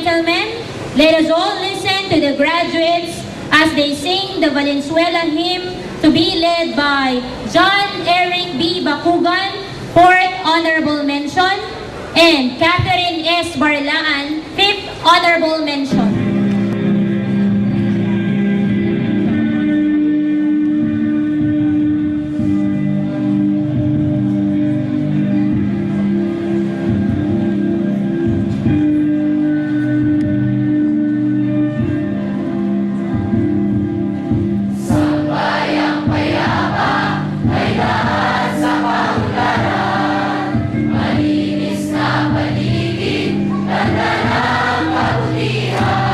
gentlemen, let us all listen to the graduates as they sing the Valenzuela hymn to be led by John Eric B. Bakugan, 4th Honorable Mention, and Catherine S. Barlaan, 5th Honorable Mention. Malinis na paligid, tanda ng kabutihan.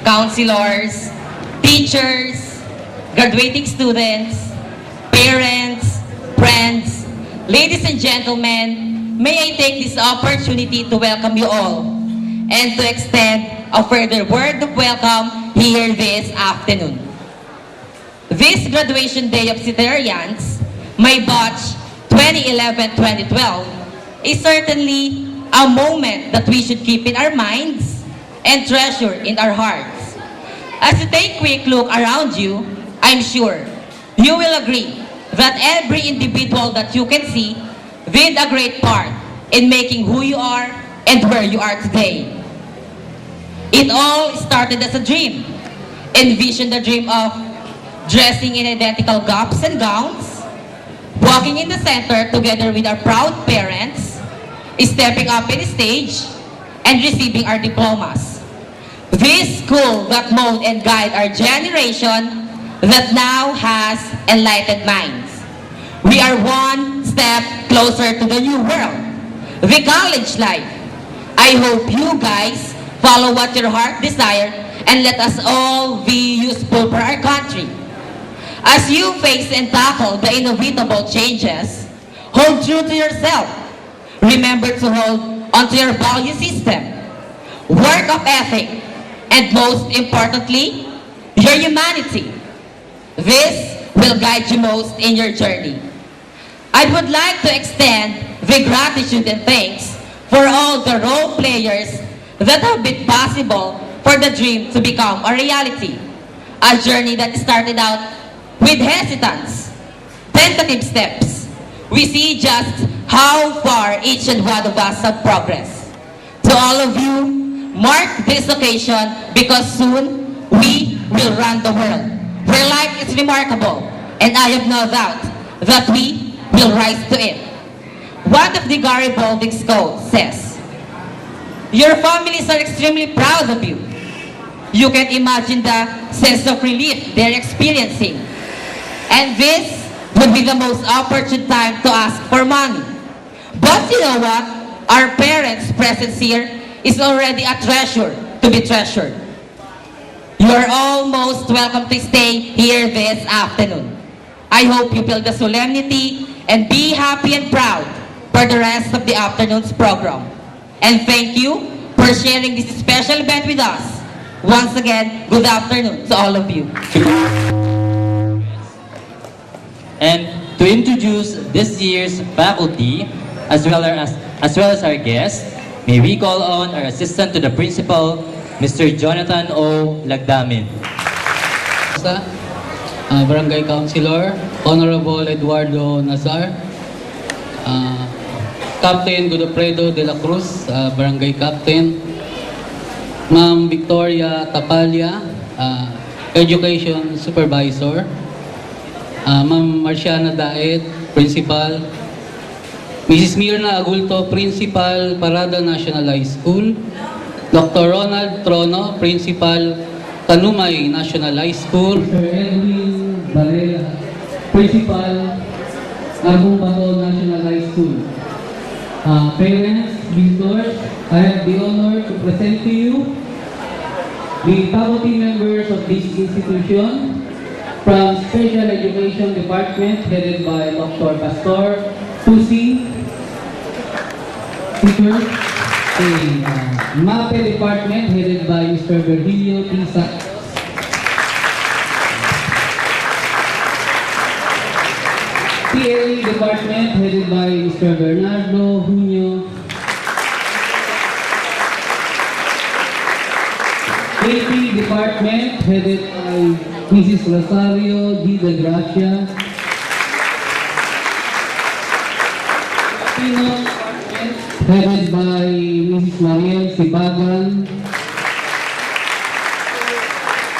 counselors, teachers, graduating students, parents, friends, ladies and gentlemen, may I take this opportunity to welcome you all and to extend a further word of welcome here this afternoon. This graduation day of Siterians, my batch 2011-2012, is certainly a moment that we should keep in our minds and treasure in our hearts. As you take a quick look around you, I'm sure you will agree that every individual that you can see did a great part in making who you are and where you are today. It all started as a dream. Envision the dream of dressing in identical gowns and gowns, walking in the center together with our proud parents, stepping up in the stage, and receiving our diplomas. This school that mold and guide our generation that now has enlightened minds. We are one step closer to the new world, the college life. I hope you guys follow what your heart desire and let us all be useful for our country. As you face and tackle the inevitable changes, hold true to yourself. Remember to hold onto your value system, work of ethic, and most importantly, your humanity. This will guide you most in your journey. I would like to extend the gratitude and thanks for all the role players that have been possible for the dream to become a reality. A journey that started out with hesitance, tentative steps. We see just how far each and one of us have progressed. To all of you, mark this occasion because soon we will run the world, where life is remarkable, and I have no doubt that we will rise to it. One of the Garibaldi's quotes says, "Your families are extremely proud of you. You can imagine the sense of relief they're experiencing. And this would be the most opportune time to ask for money. But you know what? Our parents' presence here is already a treasure to be treasured. You are all most welcome to stay here this afternoon. I hope you feel the solemnity and be happy and proud for the rest of the afternoon's program. And thank you for sharing this special event with us. Once again, good afternoon to all of you." And to introduce this year's faculty, as well as our guests, may we call on our assistant to the principal, Mr. Jonathan O. Lagdamin. Barangay Councilor, Honorable Eduardo Nazar, Captain Godofredo de la Cruz, Barangay Captain, Ma'am Victoria Tapalya, Education Supervisor, Ma'am Marciana Daet, Principal, Mrs. Mirna Agulto, Principal, Parada National High School, Dr. Ronald Trono, Principal, Tanumay National High School, Mr. Edwin Varela, Principal, Agong Bato National High School. Parents, visitors, I have the honor to present to you the faculty members of this institution from Special Education Department headed by Dr. Pastor Tusi, teachers, the MAPE Department headed by Mr. Virgilio Tisa, PA Department headed by Mr. Bernardo Junio, AP Department headed by Mrs. Rosario Di De Gracia, Filipino Department headed by Mrs. Mariel Sibagan,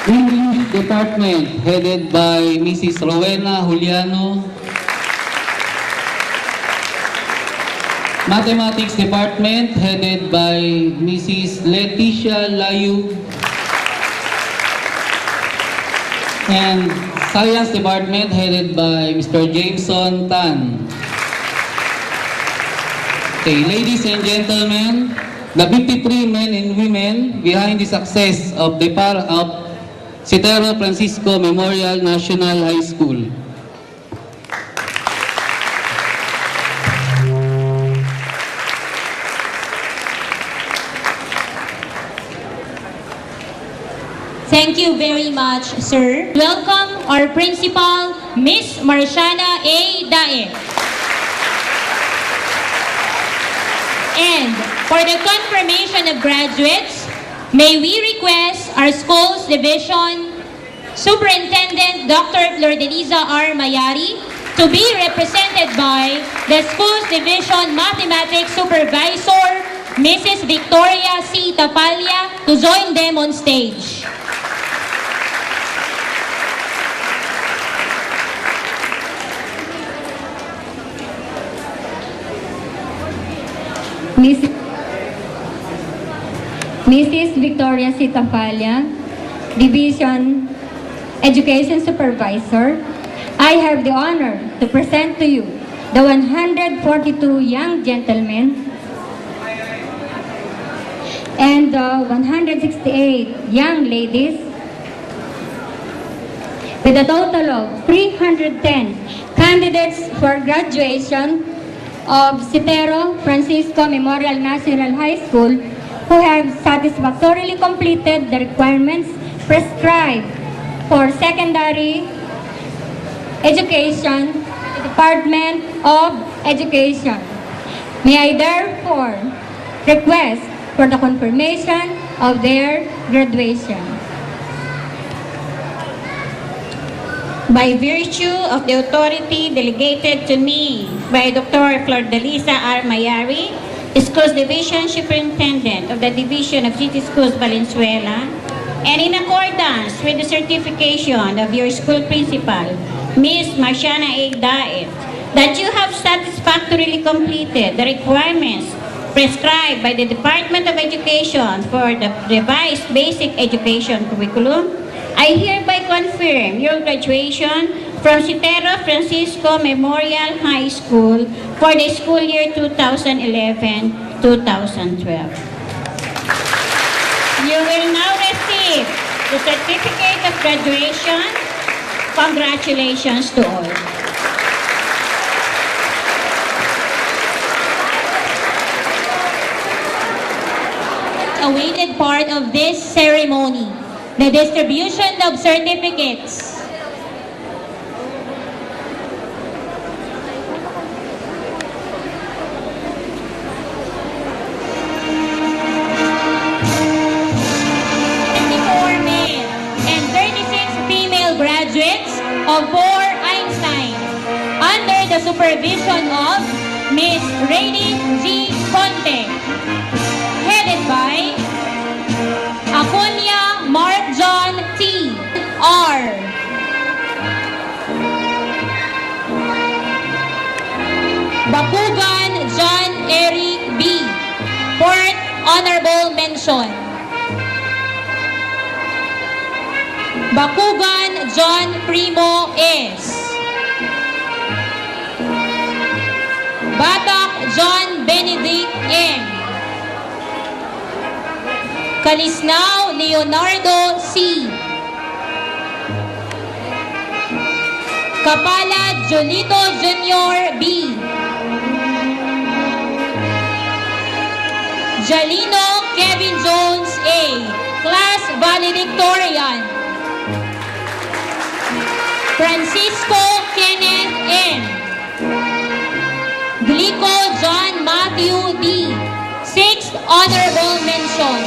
English Department headed by Mrs. Rowena Juliano, Mathematics Department headed by Mrs. Leticia Layu, and Science Department headed by Mr. Jameson Tan. Okay, ladies and gentlemen, the 53 men and women behind the success of Sitero Francisco Memorial National High School. Thank you very much, sir. Welcome our principal, Miss Marciana A. Dae. And for the confirmation of graduates, may we request our school's division Superintendent Dr. Flordelisa R. Mayari to be represented by the school's division Mathematics Supervisor, Mrs. Victoria C. Tapalya, to join them on stage. Mrs. Victoria C. Tapalya, Division Education Supervisor, I have the honor to present to you the 142 young gentlemen and the 168 young ladies with a total of 310 candidates for graduation of Sitero Francisco Memorial National High School who have satisfactorily completed the requirements prescribed for secondary education in the Department of Education. May I therefore request for the confirmation of their graduation. By virtue of the authority delegated to me by Dr. Flordelisa R. Mayari, Schools Division Superintendent of the Division of City Schools Valenzuela, and in accordance with the certification of your school principal, Ms. Marciana A. Dae, that you have satisfactorily completed the requirements prescribed by the Department of Education for the revised basic education curriculum, I hereby confirm your graduation from Sitero Francisco Memorial High School for the school year 2011-2012. You will now receive the certificate of graduation. Congratulations to all. Awaited part of this ceremony, the distribution of certificates. Graduates of 4 Einstein under the supervision of Ms. Rainy G. Conte, headed by Acuña Mark John T. R. Bakugan John Eric B. Fourth Honorable Mention. Bakugan John Primo S. Batak John Benedict M. Kalisnao Leonardo C. Kapala Jolito Jr. B. Jalino Kevin Jones A. Class Valedictorian. Francisco Kenneth N. Glico John Matthew D. Sixth Honorable Mention.